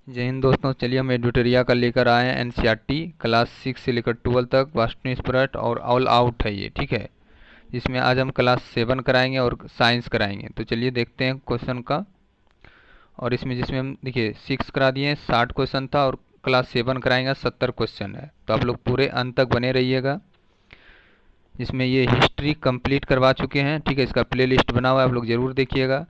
जय हिंद दोस्तों। चलिए हम एडुटोरिया का लेकर आए हैं एनसीईआरटी क्लास 6 से लेकर 12 तक। वास्तु स्प्रट और ऑल आउट है ये, ठीक है। जिसमें आज हम क्लास 7 कराएंगे और साइंस कराएंगे। तो चलिए देखते हैं क्वेश्चन का। और इसमें जिसमें हम देखिए 6 करा दिए 60 क्वेश्चन था, और क्लास 7 कराएंगे 70 क्वेश्चन है। तो आप लोग पूरे अंत तक बने रहिएगा। जिसमें ये हिस्ट्री कंप्लीट करवा चुके हैं, ठीक है। इसका प्ले लिस्ट बना हुआ है, आप लोग ज़रूर देखिएगा।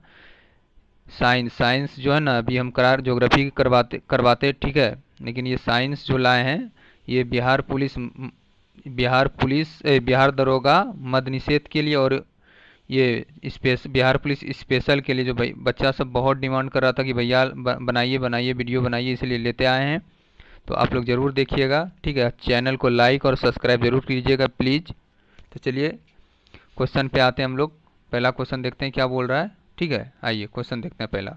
साइंस जो है ना, अभी हम करार ज्योग्राफी करवाते करवाते, ठीक है। लेकिन ये साइंस जो लाए हैं, ये बिहार दरोगा मद निषेध के लिए, और ये बिहार पुलिस स्पेशल के लिए, जो भाई बच्चा सब बहुत डिमांड कर रहा था कि भैया बनाइए बनाइए वीडियो बनाइए, इसलिए लेते आए हैं। तो आप लोग ज़रूर देखिएगा, ठीक है। चैनल को लाइक और सब्सक्राइब जरूर कीजिएगा प्लीज़। तो चलिए क्वेश्चन पे आते हैं हम लोग। पहला क्वेश्चन देखते हैं क्या बोल रहा है, ठीक है। आइए क्वेश्चन देखते हैं। पहला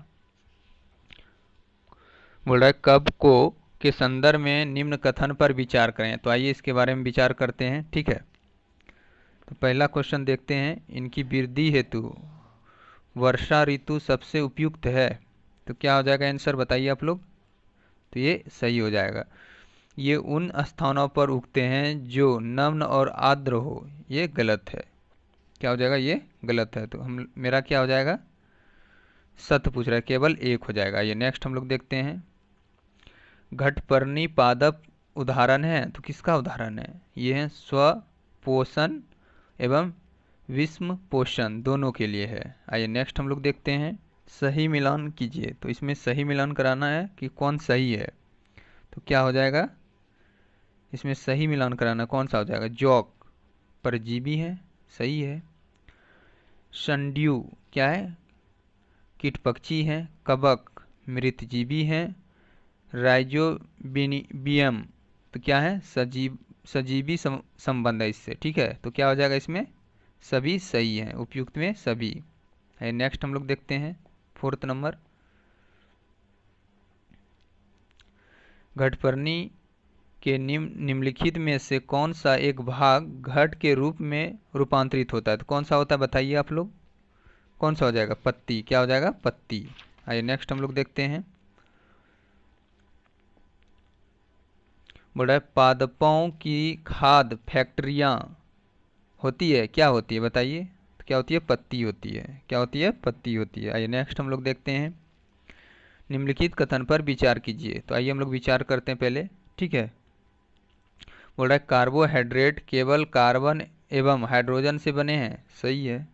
बोल रहा है कब को के संदर्भ में निम्न कथन पर विचार करें। तो आइए इसके बारे में विचार करते हैं, ठीक है। तो पहला क्वेश्चन देखते हैं, इनकी वृद्धि हेतु वर्षा ऋतु सबसे उपयुक्त है। तो क्या हो जाएगा आंसर, बताइए आप लोग। तो ये सही हो जाएगा। ये उन स्थानों पर उगते हैं जो नम्र और आर्द्र हो। ये गलत है। क्या हो जाएगा, ये गलत है। तो हम मेरा क्या हो जाएगा, सत्य पूछ रहा है, केवल एक हो जाएगा। ये नेक्स्ट हम लोग देखते हैं। घटपर्णी पादप उदाहरण है। तो किसका उदाहरण है, ये है स्वपोषण एवं विषम पोषण दोनों के लिए है। आइए नेक्स्ट हम लोग देखते हैं। सही मिलान कीजिए। तो इसमें सही मिलान कराना है कि कौन सही है। तो क्या हो जाएगा, इसमें सही मिलान कराना कौन सा हो जाएगा, जौक परजीवी है, सही है। संड्यू क्या है, कीट पक्षी है। कवक मृतजीवी है। राइजोबियम तो क्या है, सजीवी संबंध है इससे, ठीक है। तो क्या हो जाएगा, इसमें सभी सही हैं, उपयुक्त में सभी है। नेक्स्ट हम लोग देखते हैं 4th नंबर। घटपर्णी के निम्नलिखित में से कौन सा एक भाग घट के रूप में रूपांतरित होता है। तो कौन सा होता है, बताइए आप लोग। कौन सा हो जाएगा, पत्ती। क्या हो जाएगा, पत्ती। आइए नेक्स्ट हम लोग देखते हैं। बोला है पादपों की खाद फैक्ट्रियाँ होती है, क्या होती है बताइए। तो क्या होती है, पत्ती होती है। क्या होती है, पत्ती होती है। आइए नेक्स्ट हम लोग देखते हैं। निम्नलिखित कथन पर विचार कीजिए। तो आइए हम लोग विचार करते हैं पहले, ठीक है। बोल रहा है कार्बोहाइड्रेट केवल कार्बन एवं हाइड्रोजन से बने हैं, सही है।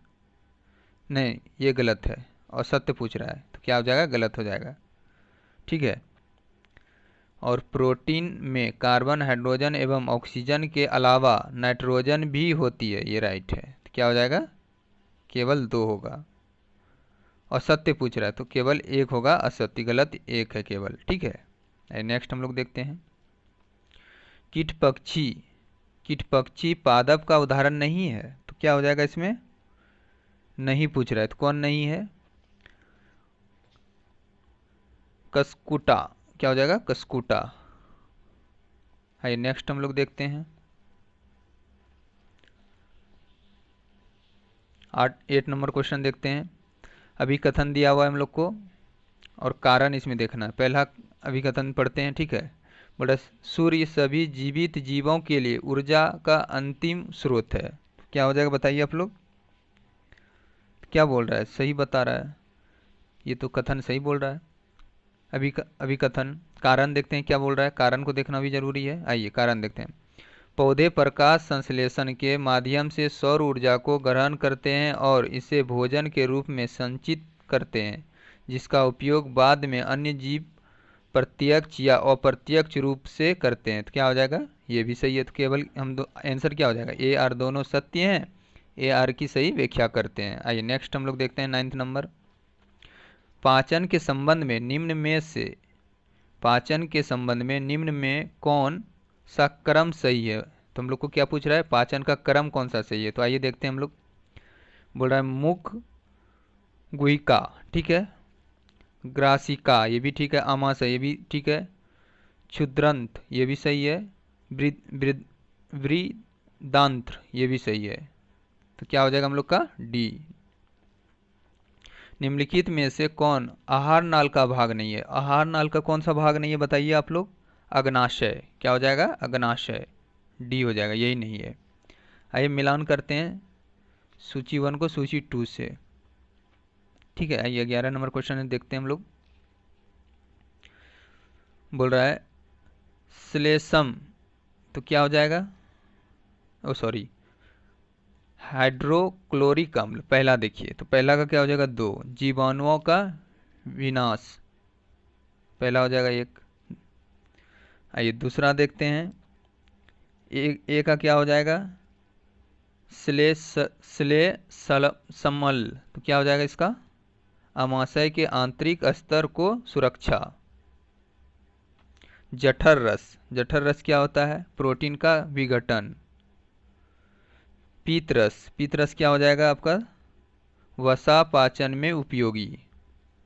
नहीं, ये गलत है। और सत्य पूछ रहा है, तो क्या हो जाएगा, गलत हो जाएगा, ठीक है। और प्रोटीन में कार्बन हाइड्रोजन एवं ऑक्सीजन के अलावा नाइट्रोजन भी होती है, ये राइट है। तो क्या हो जाएगा, केवल 2 होगा। और सत्य पूछ रहा है, तो केवल 1 होगा, असत्य गलत 1 है केवल, ठीक है। नेक्स्ट हम लोग देखते हैं। कीट पक्षी, कीट पक्षी पादप का उदाहरण नहीं है। तो क्या हो जाएगा, इसमें नहीं पूछ रहा है, तो कौन नहीं है, कसकुटा। क्या हो जाएगा, कसकुटा। हाई नेक्स्ट हम लोग देखते हैं 8 नंबर क्वेश्चन देखते हैं। अभिकथन दिया हुआ है हम लोग को, और कारण इसमें देखना है। पहला अभिकथन पढ़ते हैं, ठीक है। बोला सूर्य सभी जीवित जीवों के लिए ऊर्जा का अंतिम स्रोत है। क्या हो जाएगा, बताइए आप लोग। क्या बोल रहा है, सही बता रहा है, ये तो कथन सही बोल रहा है। अभिकथन कारण देखते हैं क्या बोल रहा है, कारण को देखना भी जरूरी है। आइए कारण देखते हैं। पौधे प्रकाश संश्लेषण के माध्यम से सौर ऊर्जा को ग्रहण करते हैं और इसे भोजन के रूप में संचित करते हैं, जिसका उपयोग बाद में अन्य जीव प्रत्यक्ष या अप्रत्यक्ष रूप से करते हैं। तो क्या हो जाएगा, ये भी सही है। तो केवल हम दो आंसर क्या हो जाएगा, ए आर दोनों सत्य हैं, ए आर की सही व्याख्या करते हैं। आइए नेक्स्ट हम लोग देखते हैं 9th नंबर। पाचन के संबंध में निम्न में से पाचन के संबंध में निम्न में कौन सा क्रम सही है। तो हम लोग को क्या पूछ रहा है, पाचन का क्रम कौन सा सही है। तो आइए देखते हैं हम लोग। बोल रहा है मुख गुहिका, ठीक है। ग्रासिका, ये भी ठीक है। आमाशय, ये भी ठीक है। क्षुद्रंत, ये भी सही है। वृदांत्र, ये भी सही है। तो क्या हो जाएगा हम लोग का डी। निम्नलिखित में से कौन आहार नाल का भाग नहीं है? आहार नाल का कौन सा भाग नहीं है बताइए आप लोग? अग्नाशय। क्या हो जाएगा? अग्नाशय। डी हो जाएगा, यही नहीं है। आइए मिलान करते हैं सूची 1 को सूची 2 से। ठीक है, आइए 11 नंबर क्वेश्चन देखते हैं हम लोग। बोल रहा है श्लेषम, तो क्या हो जाएगा? ओ सॉरी, हाइड्रोक्लोरिक अम्ल। पहला देखिए, तो पहला का क्या हो जाएगा? 2। जीवाणुओं का विनाश, पहला हो जाएगा 1। आइए दूसरा देखते हैं। ए का क्या हो जाएगा? श्लेषमल, तो क्या हो जाएगा इसका? आमाशय के आंतरिक स्तर को सुरक्षा। जठर रस, जठर रस क्या होता है? प्रोटीन का विघटन। पीत रस, पीत रस क्या हो जाएगा आपका? वसा पाचन में उपयोगी।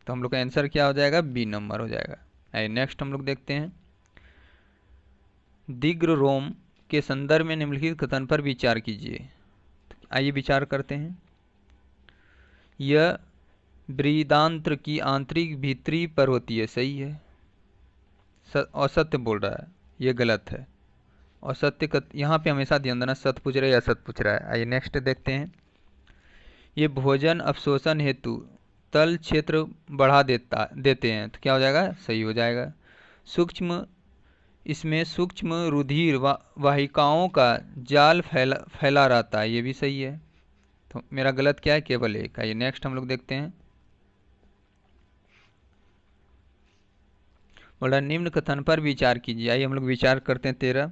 तो हम लोग का आंसर क्या हो जाएगा? बी नंबर हो जाएगा। आइए नेक्स्ट हम लोग देखते हैं। दीर्घ रोम के संदर्भ में निम्नलिखित कथन पर विचार कीजिए। आइए विचार करते हैं। यह बृहदांत्र की आंतरिक भीतरी पर होती है, सही है। असत्य बोल रहा है, यह गलत है। और सत्य यहाँ पे हमेशा ध्यान देना, सत्य पूछ रहा है या असत्य पूछ रहा है। आइए नेक्स्ट देखते हैं। ये भोजन अवशोषण हेतु तल क्षेत्र बढ़ा देते हैं, तो क्या हो जाएगा? सही हो जाएगा। इसमें सूक्ष्म रुधिर वाहिकाओं का जाल फैला रहता है, ये भी सही है। तो मेरा गलत क्या है? केवल 1। आइए नेक्स्ट हम लोग देखते हैं। बोला निम्न कथन पर विचार कीजिए। आइए हम लोग विचार करते हैं। 13,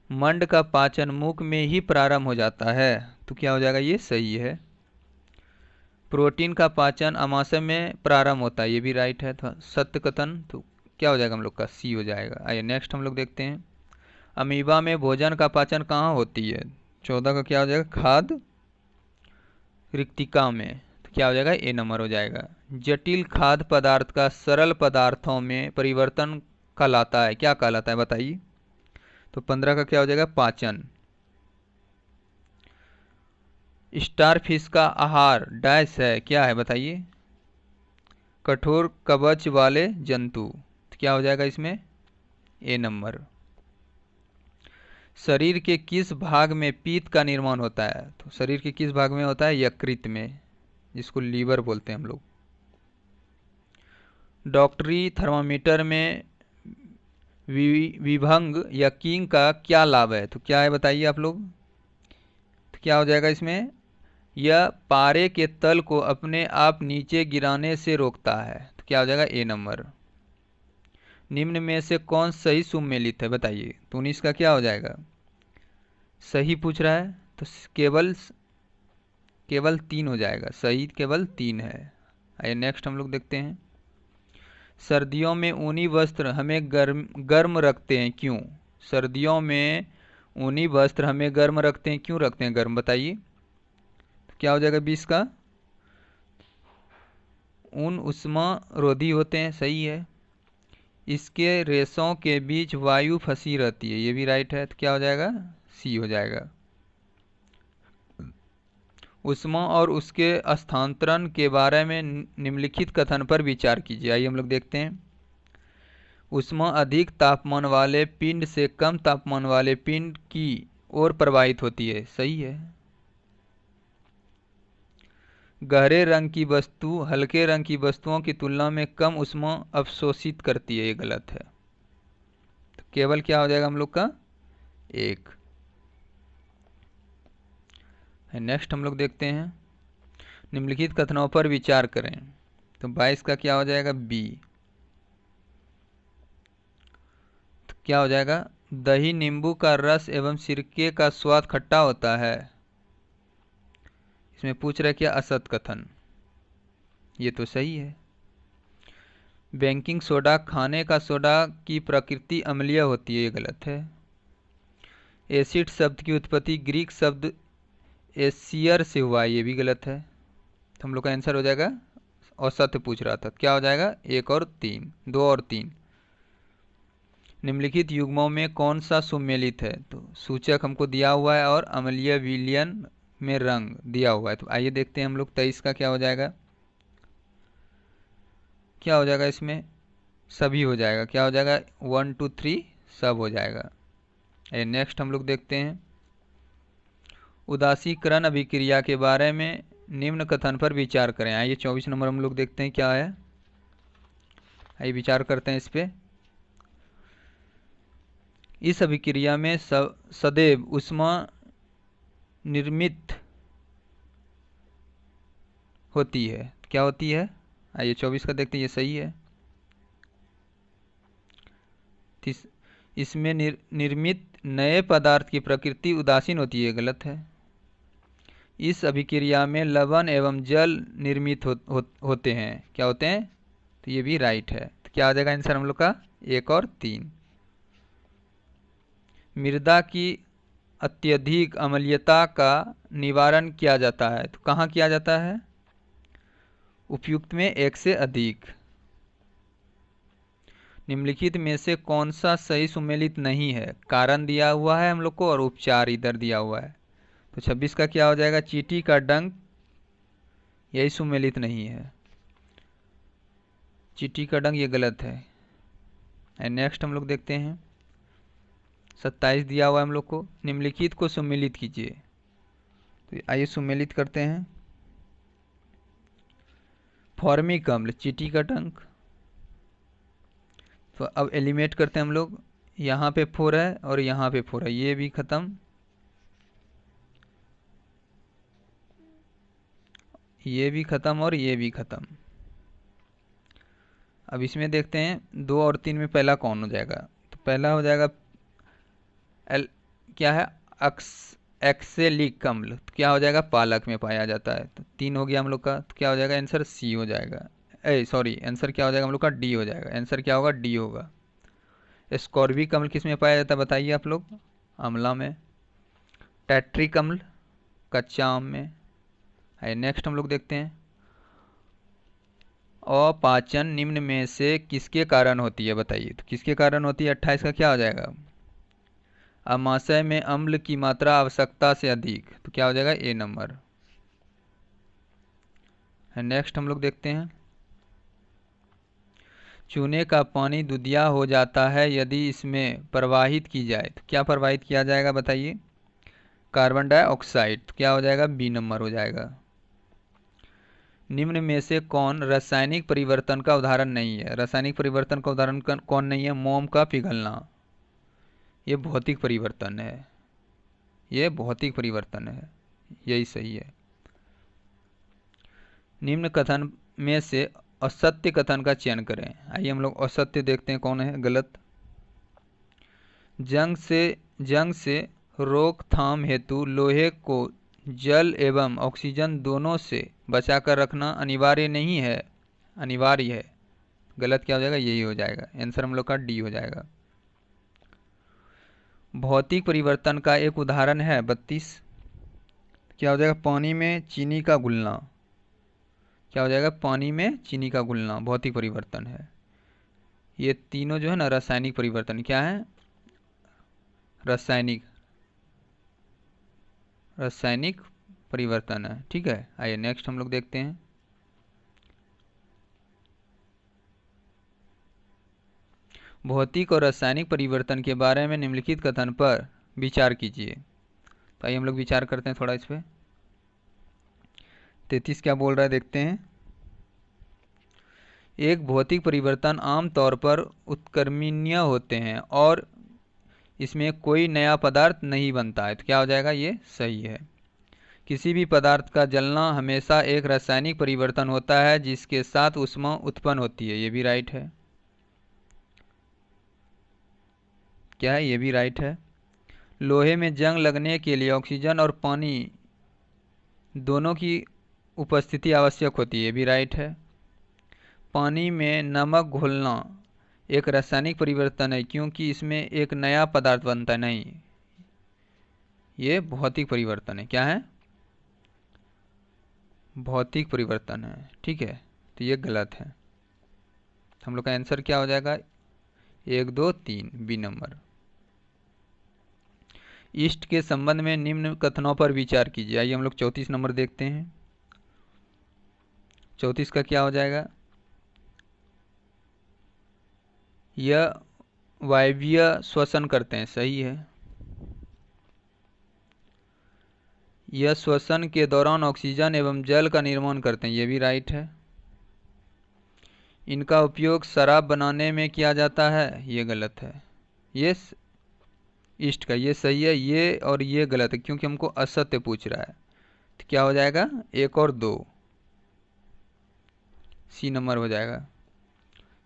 मंड का पाचन मुख में ही प्रारंभ हो जाता है, तो क्या हो जाएगा? ये सही है। प्रोटीन का पाचन आमाशय में प्रारंभ होता है, ये भी राइट है। तो सत्य कथन, तो क्या हो जाएगा हम लोग का? सी हो जाएगा। आइए नेक्स्ट हम लोग देखते हैं। अमीबा में भोजन का पाचन कहाँ होती है? 14 का क्या हो जाएगा? खाद्य रिक्तिका में, तो क्या हो जाएगा? ए नंबर हो जाएगा। जटिल खाद्य पदार्थ का सरल पदार्थों में परिवर्तन कहलाता है, क्या कहलाता है बताइए? तो 15 का क्या हो जाएगा? पाचन। स्टारफिश का आहार डैश है, क्या है बताइए? कठोर कवच वाले जंतु, तो क्या हो जाएगा इसमें? ए नंबर। शरीर के किस भाग में पीत का निर्माण होता है? तो शरीर के किस भाग में होता है? यकृत में, जिसको लीवर बोलते हैं हम लोग। डॉक्टरी थर्मामीटर में विभंग या किंग का क्या लाभ है? तो क्या है बताइए आप लोग? तो क्या हो जाएगा इसमें? यह पारे के तल को अपने आप नीचे गिराने से रोकता है, तो क्या हो जाएगा? ए नंबर। निम्न में से कौन सही सुमेलित है बताइए? तो 19 का क्या हो जाएगा? सही पूछ रहा है, तो केवल 3 हो जाएगा। सही केवल 3 है। आइए नेक्स्ट हम लोग देखते हैं। सर्दियों में ऊनी वस्त्र हमें गर्म रखते हैं, क्यों? सर्दियों में ऊनी वस्त्र हमें गर्म रखते हैं, क्यों रखते हैं गर्म बताइए? तो क्या हो जाएगा 20 का? ऊन उष्मा रोधी होते हैं, सही है। इसके रेशों के बीच वायु फंसी रहती है, ये भी राइट है। तो क्या हो जाएगा? सी हो जाएगा। उष्मा और उसके स्थानांतरण के बारे में निम्नलिखित कथन पर विचार कीजिए। आइए हम लोग देखते हैं। उष्मा अधिक तापमान वाले पिंड से कम तापमान वाले पिंड की ओर प्रवाहित होती है, सही है। गहरे रंग की वस्तु हल्के रंग की वस्तुओं की तुलना में कम उष्मा अवशोषित करती है, ये गलत है। तो केवल क्या हो जाएगा हम लोग का? 1। नेक्स्ट हम लोग देखते हैं। निम्नलिखित कथनों पर विचार करें। तो 22 का क्या हो जाएगा? बी। तो क्या हो जाएगा? दही नींबू का रस एवं सिरके का स्वाद खट्टा होता है। इसमें पूछ रहा है क्या? असत कथन, ये तो सही है। बेकिंग सोडा खाने का सोडा की प्रकृति अम्लीय होती है, ये गलत है। एसिड शब्द की उत्पत्ति ग्रीक शब्द एसियर से हुआ है, ये भी गलत है। तो हम लोग का आंसर हो जाएगा, और सत्य पूछ रहा था, क्या हो जाएगा? 1 और 3, 2 और 3। निम्नलिखित युग्मों में कौन सा सुमेलित है? तो सूचक हमको दिया हुआ है और अम्लीय विलयन में रंग दिया हुआ है। तो आइए देखते हैं हम लोग। 23 का क्या हो जाएगा? क्या हो जाएगा इसमें, सभी हो जाएगा। क्या हो जाएगा, 1 2 3 सब हो जाएगा। नेक्स्ट हम लोग देखते हैं, उदासीकरण अभिक्रिया के बारे में निम्न कथन पर विचार करें। आइए 24 नंबर हम लोग देखते हैं क्या है, आइए विचार करते हैं इस पे। इस अभिक्रिया में सदैव ऊष्मा निर्मित होती है। क्या होती है, आइए 24 का देखते हैं, ये सही है। इसमें निर्मित नए पदार्थ की प्रकृति उदासीन होती है, गलत है। इस अभिक्रिया में लवण एवं जल निर्मित होते हैं। क्या होते हैं, तो ये भी राइट है। तो क्या आ जाएगा आंसर हम लोग का, 1 और 3। मृदा की अत्यधिक अम्लीयता का निवारण किया जाता है, तो कहाँ किया जाता है, उपयुक्त में 1 से अधिक। निम्नलिखित में से कौन सा सही सुमेलित नहीं है, कारण दिया हुआ है हम लोग को और उपचार इधर दिया हुआ है। तो 26 का क्या हो जाएगा, चींटी का डंक, यही सुमेलित नहीं है, चींटी का डंक ये गलत है। नेक्स्ट हम लोग देखते हैं, 27 दिया हुआ है हम लोग को, निम्नलिखित को सुमेलित कीजिए। तो आइए सुमेलित करते हैं, फॉर्मिक अम्ल, चींटी का डंक। तो अब एलिमिनेट करते हैं हम लोग, यहाँ पे 4 है और यहाँ पे 4 है, ये भी खत्म, ये भी खत्म और ये भी खत्म। अब इसमें देखते हैं 2 और 3 में पहला कौन हो जाएगा। तो पहला हो जाएगा क्या है, एक्सेलिक अम्ल, तो क्या हो जाएगा, पालक में पाया जाता है। तो 3 हो गया हम लोग का, तो क्या हो जाएगा आंसर, सी हो जाएगा। सॉरी, आंसर क्या हो जाएगा हम लोग का, डी हो जाएगा। आंसर क्या होगा, डी होगा। स्कॉर्बिक अम्ल किस में पाया जाता है बताइए आप लोग, आंवला में। टैट्रिक अम्ल कच्चा आम में। नेक्स्ट हम लोग देखते हैं, अपाचन निम्न में से किसके कारण होती है बताइए। तो किसके कारण होती है, 28 का क्या हो जाएगा, आमाशय में अम्ल की मात्रा आवश्यकता से अधिक, तो क्या हो जाएगा, ए नंबर। नेक्स्ट हम लोग देखते हैं, चूने का पानी दूधिया हो जाता है यदि इसमें प्रवाहित की जाए, तो क्या प्रवाहित किया जाएगा बताइए, कार्बन डाइऑक्साइड, तो क्या हो जाएगा, बी नंबर हो जाएगा। निम्न में से कौन रासायनिक परिवर्तन का उदाहरण नहीं है। रासायनिक परिवर्तन का उदाहरण कौन नहीं है, मोम का पिघलना, ये भौतिक परिवर्तन है, ये भौतिक परिवर्तन है, यही सही है। निम्न कथन में से असत्य कथन का चयन करें। आइए हम लोग असत्य देखते हैं कौन है, गलत। जंग से रोकथाम हेतु लोहे को जल एवं ऑक्सीजन दोनों से बचाकर रखना अनिवार्य नहीं है, अनिवार्य है, गलत। क्या हो जाएगा, यही हो जाएगा। आंसर हम लोग का डी हो जाएगा। भौतिक परिवर्तन का एक उदाहरण है 32, क्या हो जाएगा, पानी में चीनी का घुलना, क्या हो जाएगा, पानी में चीनी का घुलना भौतिक परिवर्तन है। ये तीनों जो है ना रासायनिक परिवर्तन, क्या है, रासायनिक परिवर्तन है, ठीक है। आइए नेक्स्ट हम लोग देखते हैं, भौतिक और रासायनिक परिवर्तन के बारे में निम्नलिखित कथन पर विचार कीजिए। तो आइए हम लोग विचार करते हैं थोड़ा इस पे। 33 क्या बोल रहा है देखते हैं, एक भौतिक परिवर्तन आमतौर पर उत्क्रमणीय होते हैं और इसमें कोई नया पदार्थ नहीं बनता है, तो क्या हो जाएगा, ये सही है। किसी भी पदार्थ का जलना हमेशा एक रासायनिक परिवर्तन होता है जिसके साथ ऊष्मा उत्पन्न होती है, ये भी राइट है। क्या है, ये भी राइट है। लोहे में जंग लगने के लिए ऑक्सीजन और पानी दोनों की उपस्थिति आवश्यक होती है, ये भी राइट है। पानी में नमक घोलना एक रासायनिक परिवर्तन है क्योंकि इसमें एक नया पदार्थ बनता नहीं, ये भौतिक परिवर्तन है। क्या है, भौतिक परिवर्तन है, ठीक है। तो ये गलत है, हम लोग का आंसर क्या हो जाएगा, 1 2 3 बी नंबर। ईस्ट के संबंध में निम्न कथनों पर विचार कीजिए। आइए हम लोग 34 नंबर देखते हैं। 34 का क्या हो जाएगा, यह वायवीय श्वसन करते हैं, सही है। यह श्वसन के दौरान ऑक्सीजन एवं जल का निर्माण करते हैं, ये भी राइट है। इनका उपयोग शराब बनाने में किया जाता है, ये गलत है। ये ईस्ट का, ये सही है। ये और ये गलत है क्योंकि हमको असत्य पूछ रहा है। तो क्या हो जाएगा, 1 और 2, सी नंबर हो जाएगा।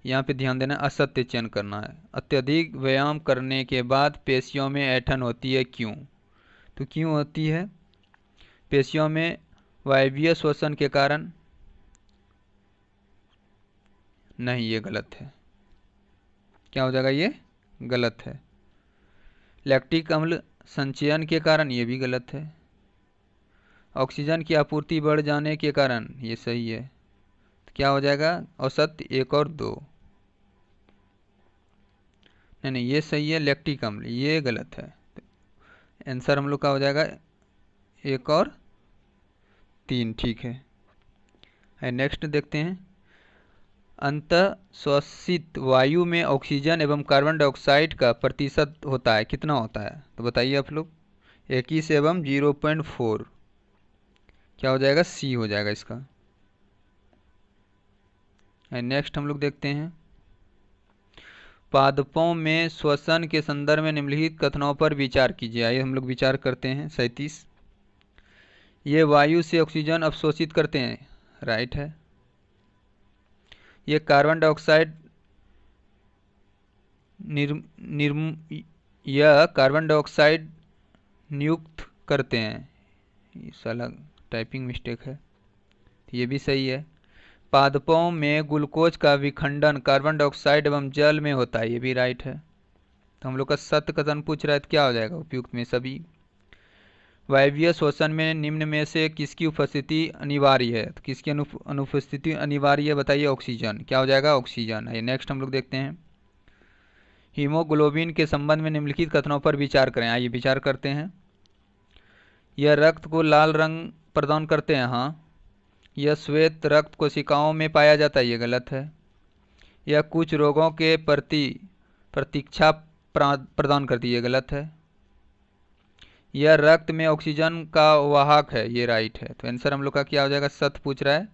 यहाँ पे ध्यान देना, असत्य चयन करना है। अत्यधिक व्यायाम करने के बाद पेशियों में ऐंठन होती है, क्यों? तो क्यों होती है? पेशियों में वायवीय श्वसन के कारण। नहीं, ये गलत है। क्या हो जाएगा, ये गलत है। लैक्टिक अम्ल संचयन के कारण, ये भी गलत है। ऑक्सीजन की आपूर्ति बढ़ जाने के कारण, ये सही है। तो क्या हो जाएगा, औसत 1 और 2। नहीं, ये सही है, लैक्टिक अम्ल, ये गलत है। आंसर हम लोग का हो जाएगा 1 और 3, ठीक है। नेक्स्ट देखते हैं। अंतःश्वसित वायु में ऑक्सीजन एवं कार्बन डाइऑक्साइड का प्रतिशत होता है, कितना होता है? तो बताइए आप लोग। 21 एवं 0.4। क्या हो जाएगा, सी हो जाएगा इसका। नेक्स्ट हम लोग देखते हैं। पादपों में श्वसन के संदर्भ में निम्नलिखित कथनों पर विचार कीजिए। आइए हम लोग विचार करते हैं। 37, ये वायु से ऑक्सीजन अवशोषित करते हैं, राइट है। ये कार्बन डाइऑक्साइड यह कार्बन डाइऑक्साइड नियुक्त करते हैं, ये साला टाइपिंग मिस्टेक है, ये भी सही है। पादपों में ग्लूकोज का विखंडन कार्बन डाइऑक्साइड एवं जल में होता है, ये भी राइट है। तो हम लोग का सत्य कथन पूछ रहा है, तो क्या हो जाएगा, उपयुक्त में सभी। वायवीय श्वसन में निम्न में से किसकी उपस्थिति अनिवार्य है? तो किसकी अनुपस्थिति अनिवार्य है, बताइए। ऑक्सीजन। क्या हो जाएगा, ऑक्सीजन है। नेक्स्ट हम लोग देखते हैं। हीमोग्लोबिन के संबंध में निम्नलिखित कथनों पर विचार करें। आइए विचार करते हैं। यह रक्त को लाल रंग प्रदान करते हैं, हाँ। यह श्वेत रक्त कोशिकाओं में पाया जाता है, ये गलत है। यह कुछ रोगों के प्रति प्रतीक्षा प्रदान करती है, ये गलत है। यह रक्त में ऑक्सीजन का वाहक है, ये राइट है। तो आंसर हम लोग का क्या हो जाएगा, सत्य पूछ रहा है,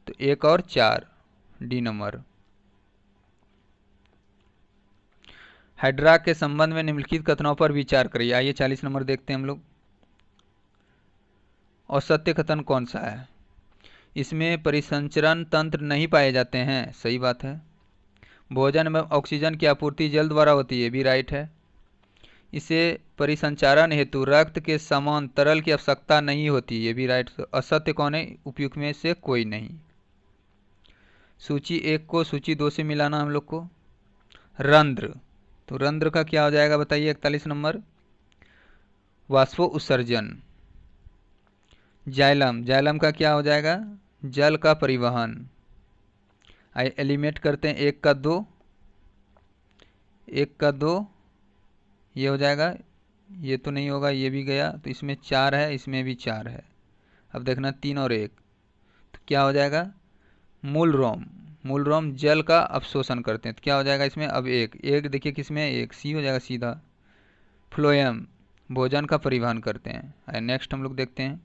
तो 1 और 4, डी नंबर। हाइड्रा के संबंध में निम्नलिखित कथनों पर विचार करिए। आइए 40 नंबर देखते हैं हम लोग। असत्य कथन कौन सा है? इसमें परिसंचरण तंत्र नहीं पाए जाते हैं, सही बात है। भोजन में ऑक्सीजन की आपूर्ति जल द्वारा होती है, भी राइट है। इसे परिसंचारण हेतु रक्त के समान तरल की आवश्यकता नहीं होती, ये भी राइट। तो असत्य कौन है, उपयुक्त में से कोई नहीं। सूची 1 को सूची 2 से मिलाना हम लोग को। रंध्र, तो रंध्र का क्या हो जाएगा, बताइए। 41 नंबर। वाष्पो उत्सर्जन। जाइलम, जाइलम का क्या हो जाएगा, जल का परिवहन। आइए एलिमिनेट करते हैं, 1 का 2, 1 का 2, ये हो जाएगा। ये तो नहीं होगा, ये भी गया। तो इसमें 4 है, इसमें भी 4 है। अब देखना 3 और 1, तो क्या हो जाएगा, मूल रोम। मूल रोम जल का अवशोषण करते हैं, तो क्या हो जाएगा इसमें। अब 1 देखिए किसमें, 1, सी हो जाएगा सीधा। फ्लोएम भोजन का परिवहन करते हैं। नेक्स्ट हम लोग देखते हैं,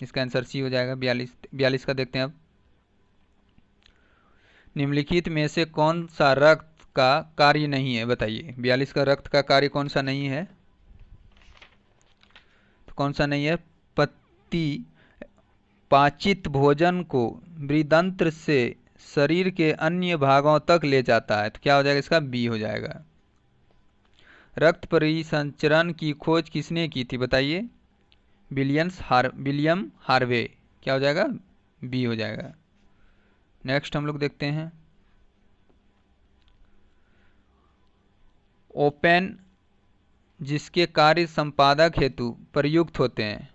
इसका आंसर सी हो जाएगा। 42 का देखते हैं अब। निम्नलिखित में से कौन सा रक्त का कार्य नहीं है, बताइए। 42 का रक्त का कार्य कौन सा नहीं है, तो कौन सा नहीं है। पत्ती पाचित भोजन को बृहदंत्र से शरीर के अन्य भागों तक ले जाता है, तो क्या हो जाएगा इसका, बी हो जाएगा। रक्त परिसंचरण की खोज किसने की थी, बताइए। William Harvey. क्या हो जाएगा, बी हो जाएगा। नेक्स्ट हम लोग देखते हैं। ओपेन जिसके कार्य संपादक हेतु प्रयुक्त होते हैं,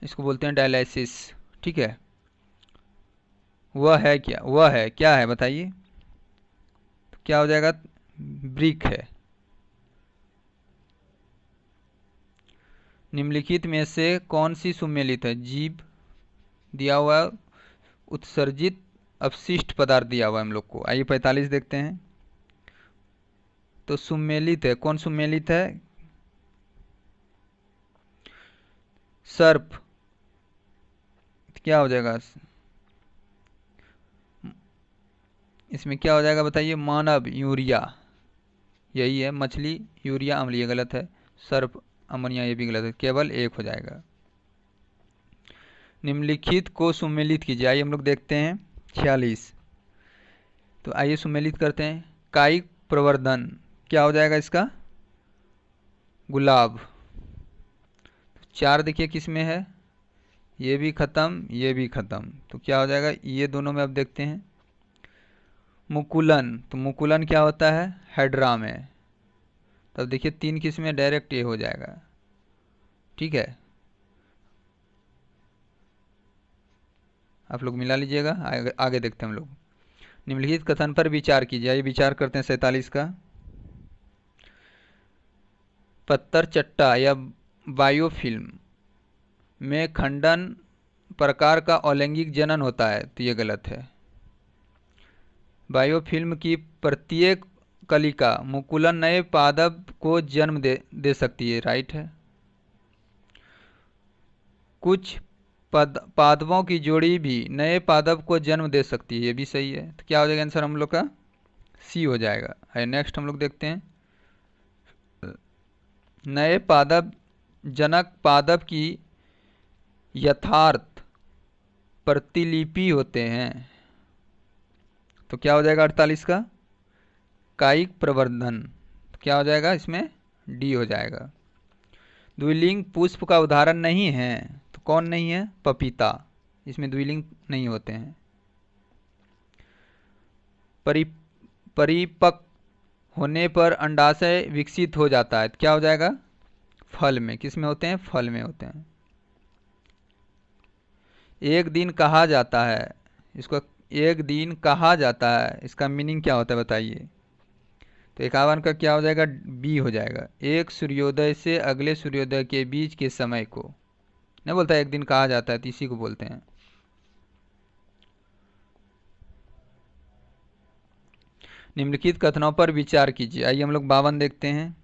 इसको बोलते हैं डायलिसिस, ठीक है। वह है क्या, वह है क्या है, बताइए। तो क्या हो जाएगा, ब्रिक है। निम्नलिखित में से कौन सी सुमेलित है, जीभ दिया हुआ, उत्सर्जित अपशिष्ट पदार्थ दिया हुआ है हम लोग को। आइए 45 देखते हैं। तो सुमेलित है, कौन सुमेलित है? सर्प। क्या हो जाएगा इसमें, क्या हो जाएगा बताइए? मानव, यूरिया, यही है। मछली यूरिया अम्लीय गलत है, सर्प अमोनिया ये भी गलत है, केवल एक हो जाएगा। निम्नलिखित को सुमेलित कीजिए। आइए हम लोग देखते हैं 46। तो आइए सुमेलित करते हैं। कायिक प्रवर्धन क्या हो जाएगा इसका? गुलाब। 4 देखिए किस में है, ये भी खत्म ये भी खत्म, तो क्या हो जाएगा? ये दोनों में अब देखते हैं। मुकुलन, तो मुकुलन क्या होता है? हेड्रा में। तब देखिए 3 किस में, डायरेक्ट ये हो जाएगा। ठीक है, आप लोग मिला लीजिएगा। आगे देखते हैं हम लोग। निम्नलिखित कथन पर विचार कीजिए। आइए विचार करते हैं 47 का। पत्थर चट्टा या बायोफिल्म में खंडन प्रकार का अलैंगिक जनन होता है, तो ये गलत है। बायोफिल्म की प्रत्येक कलिका मुकुलन नए पादप को जन्म दे सकती है, राइट है। कुछ पादपों की जोड़ी भी नए पादप को जन्म दे सकती है, ये भी सही है। तो क्या हो जाएगा आंसर हम लोग का? सी हो जाएगा। है नेक्स्ट हम लोग देखते हैं। नए पादप जनक पादप की यथार्थ प्रतिलिपि होते हैं, तो क्या हो जाएगा 48 का? कायिक प्रवर्धन। तो क्या हो जाएगा इसमें? डी हो जाएगा। द्विलिंग पुष्प का उदाहरण नहीं है, तो कौन नहीं है? पपीता, इसमें द्विलिंग नहीं होते हैं। परिपक्व होने पर अंडाशय विकसित हो जाता है, तो क्या हो जाएगा? फल में। किस में होते हैं? फल में होते हैं। एक दिन कहा जाता है, इसको एक दिन कहा जाता है, इसका मीनिंग क्या होता है बताइए? तो 51 का क्या हो जाएगा? बी हो जाएगा। एक सूर्योदय से अगले सूर्योदय के बीच के समय को नहीं बोलता है एक दिन कहा जाता है, तो इसी को बोलते हैं। निम्नलिखित कथनों पर विचार कीजिए। आइए हम लोग 52 देखते हैं।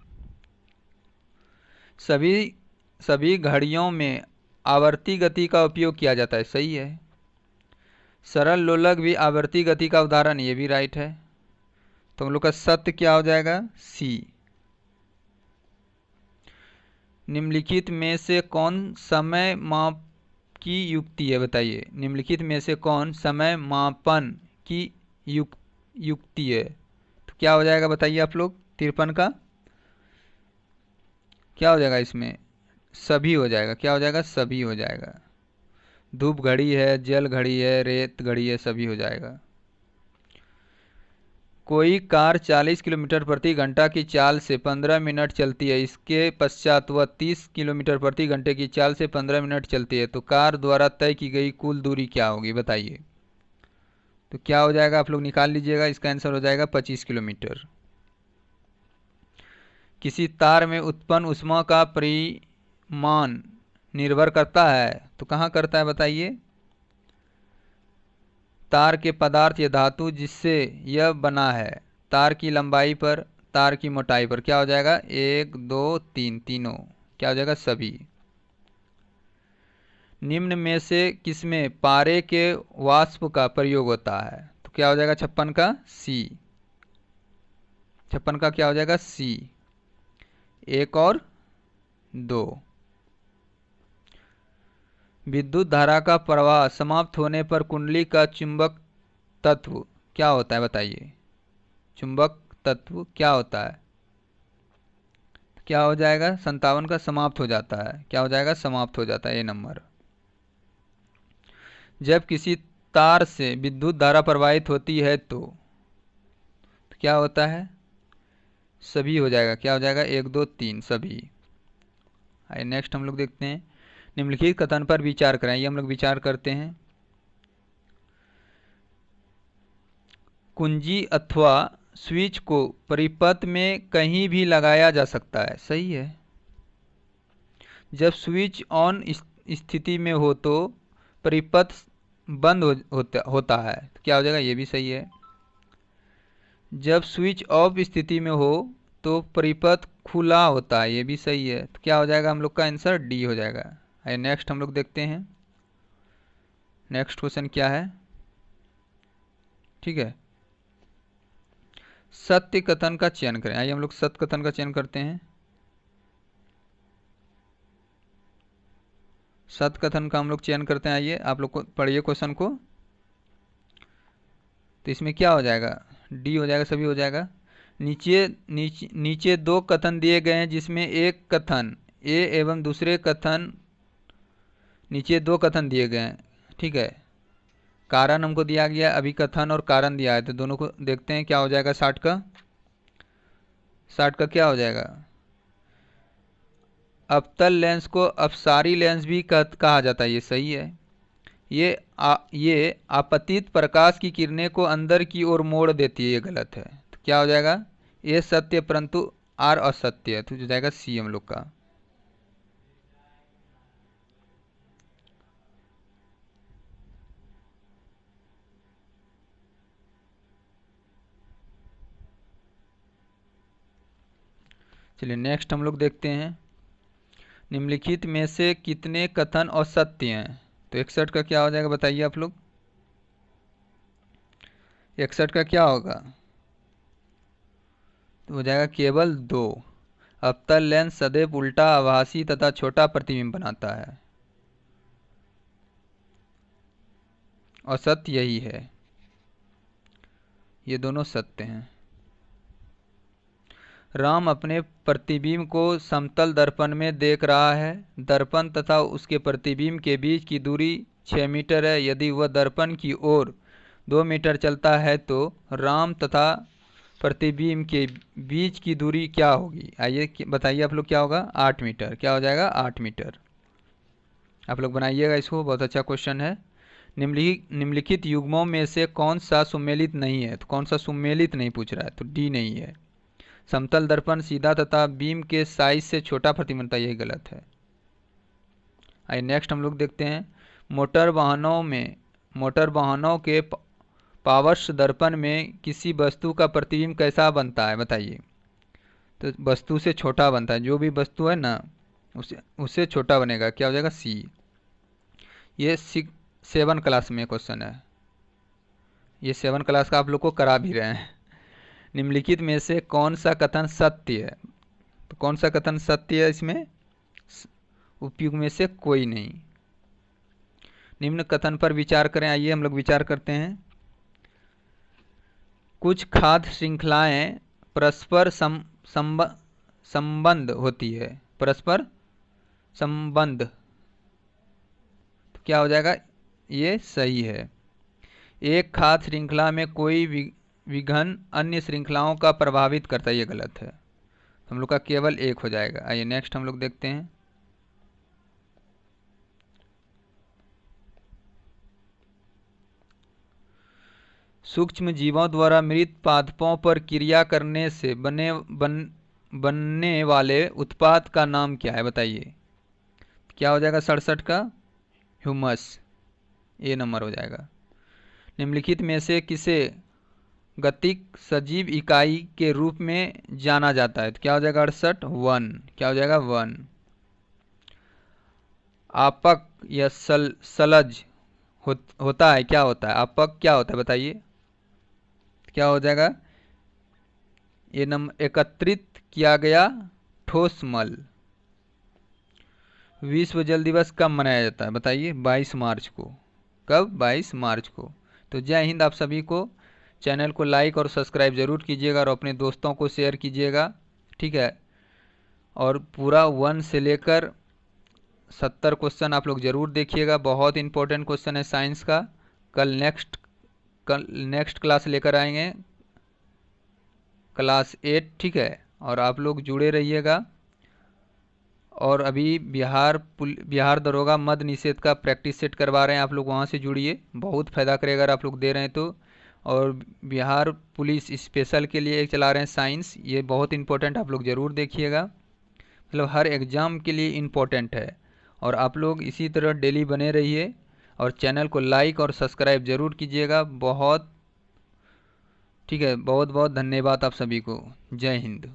सभी घड़ियों में आवर्ती गति का उपयोग किया जाता है, सही है। सरल लोलक भी आवर्ती गति का उदाहरण, ये भी राइट है। तो हम लोग का सत्य क्या हो जाएगा? सी। निम्नलिखित में से कौन समय माप की युक्ति है बताइए? निम्नलिखित में से कौन समय मापन की युक्ति है? तो क्या हो जाएगा बताइए आप लोग? 53 का क्या हो जाएगा इसमें? सभी हो जाएगा। क्या हो जाएगा? सभी हो जाएगा। धूप घड़ी है, जल घड़ी है, रेत घड़ी है, सभी हो जाएगा। कोई कार 40 किलोमीटर प्रति घंटा की चाल से 15 मिनट चलती है, इसके पश्चात वह 30 किलोमीटर प्रति घंटे की चाल से 15 मिनट चलती है, तो कार द्वारा तय की गई कुल दूरी क्या होगी बताइए? तो क्या हो जाएगा आप लोग निकाल लीजिएगा। इसका आंसर हो जाएगा 25 किलोमीटर। किसी तार में उत्पन्न ऊष्मा का परिमाण निर्भर करता है, तो कहाँ करता है बताइए? तार के पदार्थ या धातु जिससे यह बना है, तार की लंबाई पर, तार की मोटाई पर। क्या हो जाएगा? 1 2 3, तीनों क्या हो जाएगा? सभी। निम्न में से किसमें पारे के वाष्प का प्रयोग होता है? तो क्या हो जाएगा 56 का? सी। 56 का क्या हो जाएगा? सी। 1 और 2। विद्युत धारा का प्रवाह समाप्त होने पर कुंडली का चुंबक तत्व क्या होता है बताइए? चुंबक तत्व क्या होता है? क्या हो जाएगा? 57 का समाप्त हो जाता है। क्या हो जाएगा? समाप्त हो जाता है, ये नंबर। जब किसी तार से विद्युत धारा प्रवाहित होती है तो क्या होता है? सभी हो जाएगा। क्या हो जाएगा? 1 2 3 सभी। आइए नेक्स्ट हम लोग देखते हैं। निम्नलिखित कथन पर विचार करें। ये हम लोग विचार करते हैं। कुंजी अथवा स्विच को परिपथ में कहीं भी लगाया जा सकता है, सही है। जब स्विच ऑन स्थिति में हो तो परिपथ बंद होता है, तो क्या हो जाएगा, ये भी सही है। जब स्विच ऑफ स्थिति में हो तो परिपथ खुला होता है, ये भी सही है। तो क्या हो जाएगा हम लोग का आंसर, डी हो जाएगा। आइए नेक्स्ट हम लोग देखते हैं, नेक्स्ट क्वेश्चन क्या है। ठीक है, सत्य कथन का चयन करें। आइए हम लोग सत्य कथन का चयन करते हैं। सत्य कथन का हम लोग चयन करते हैं। आइए आप लोग को पढ़िए क्वेश्चन को। तो इसमें क्या हो जाएगा, डी हो जाएगा, सभी हो जाएगा। नीचे दो कथन दिए गए हैं जिसमें एक कथन ए एवं दूसरे कथन, नीचे दो कथन दिए गए हैं। ठीक है, कारण हमको दिया गया, अभिकथन और कारण दिया है, तो दोनों को देखते हैं क्या हो जाएगा। 60 का क्या हो जाएगा, अवतल लेंस को अपसारी लेंस भी कहा जाता है, ये सही है। ये आपतित प्रकाश की किरणें को अंदर की ओर मोड़ देती है, ये गलत है। तो क्या हो जाएगा, ये सत्य परंतु आर असत्य है, तो हो जाएगा सी हम लोग का। चलिए नेक्स्ट हम लोग देखते हैं, निम्नलिखित में से कितने कथन असत्य हैं। तो 61 का क्या हो जाएगा, बताइए आप लोग। 61 का क्या होगा, तो हो जाएगा केवल 2। अवतल लेंस सदैव उल्टा, आभासी तथा छोटा प्रतिबिंब बनाता है, असत्य यही है, ये दोनों सत्य हैं। राम अपने प्रतिबिंब को समतल दर्पण में देख रहा है। दर्पण तथा उसके प्रतिबिंब के बीच की दूरी 6 मीटर है। यदि वह दर्पण की ओर 2 मीटर चलता है तो राम तथा प्रतिबिंब के बीच की दूरी क्या होगी। आइए बताइए आप लोग, क्या होगा, 8 मीटर। क्या हो जाएगा, 8 मीटर। आप लोग बनाइएगा इसको, बहुत अच्छा क्वेश्चन है। निम्नलिखित युग्मों में से कौन सा सुमेलित नहीं है, तो कौन सा सुमेलित नहीं पूछ रहा है, तो डी नहीं है। समतल दर्पण सीधा तथा बीम के साइज से छोटा प्रतिबिंब, यही गलत है। आइए नेक्स्ट हम लोग देखते हैं, मोटर वाहनों के पार्श्व दर्पण में किसी वस्तु का प्रतिबिंब कैसा बनता है, बताइए। तो वस्तु से छोटा बनता है, जो भी वस्तु है ना उससे छोटा बनेगा। क्या हो जाएगा, सी। ये 7 क्लास में क्वेश्चन है, ये 7 क्लास का आप लोग को करा भी रहे हैं। निम्नलिखित में से कौन सा कथन सत्य है, तो कौन सा कथन सत्य है, इसमें उपयुक्त में से कोई नहीं। निम्न कथन पर विचार करें। आइए हम लोग विचार करते हैं। कुछ खाद्य श्रृंखलाएं परस्पर संबंध होती है, परस्पर संबंध, तो क्या हो जाएगा, ये सही है। एक खाद्य श्रृंखला में कोई विघन अन्य श्रृंखलाओं का प्रभावित करता है, ये गलत है। हम लोग का केवल एक हो जाएगा। आइए नेक्स्ट हम लोग देखते हैं, सूक्ष्म जीवों द्वारा मृत पादपों पर क्रिया करने से बनने वाले उत्पाद का नाम क्या है, बताइए। क्या हो जाएगा, 67 का ह्यूमस, ए नंबर हो जाएगा। निम्नलिखित में से किसे गतिक सजीव इकाई के रूप में जाना जाता है, तो क्या हो जाएगा, 68 1। क्या हो जाएगा, 1। आपक या सलज होता है, क्या होता है, आपक क्या होता है, बताइए। क्या हो जाएगा, ये नंबर एकत्रित किया गया ठोस मल। विश्व जल दिवस कब मनाया जाता है, बताइए। 22 मार्च को। कब, 22 मार्च को। तो जय हिंद आप सभी को। चैनल को लाइक और सब्सक्राइब ज़रूर कीजिएगा और अपने दोस्तों को शेयर कीजिएगा, ठीक है। और पूरा 1 से लेकर 70 क्वेश्चन आप लोग ज़रूर देखिएगा, बहुत इंपॉर्टेंट क्वेश्चन है साइंस का। कल नेक्स्ट क्लास लेकर आएंगे, क्लास 8, ठीक है। और आप लोग जुड़े रहिएगा। और अभी बिहार दरोगा मद निषेध का प्रैक्टिस सेट करवा रहे हैं, आप लोग वहाँ से जुड़िए, बहुत फ़ायदा करेगा अगर आप लोग दे रहे हैं तो। और बिहार पुलिस स्पेशल के लिए एक चला रहे हैं साइंस, ये बहुत इंपॉर्टेंट, आप लोग ज़रूर देखिएगा, मतलब हर एग्ज़ाम के लिए इम्पोर्टेंट है। और आप लोग इसी तरह डेली बने रहिए और चैनल को लाइक और सब्सक्राइब जरूर कीजिएगा। बहुत ठीक है, बहुत बहुत धन्यवाद आप सभी को। जय हिंद।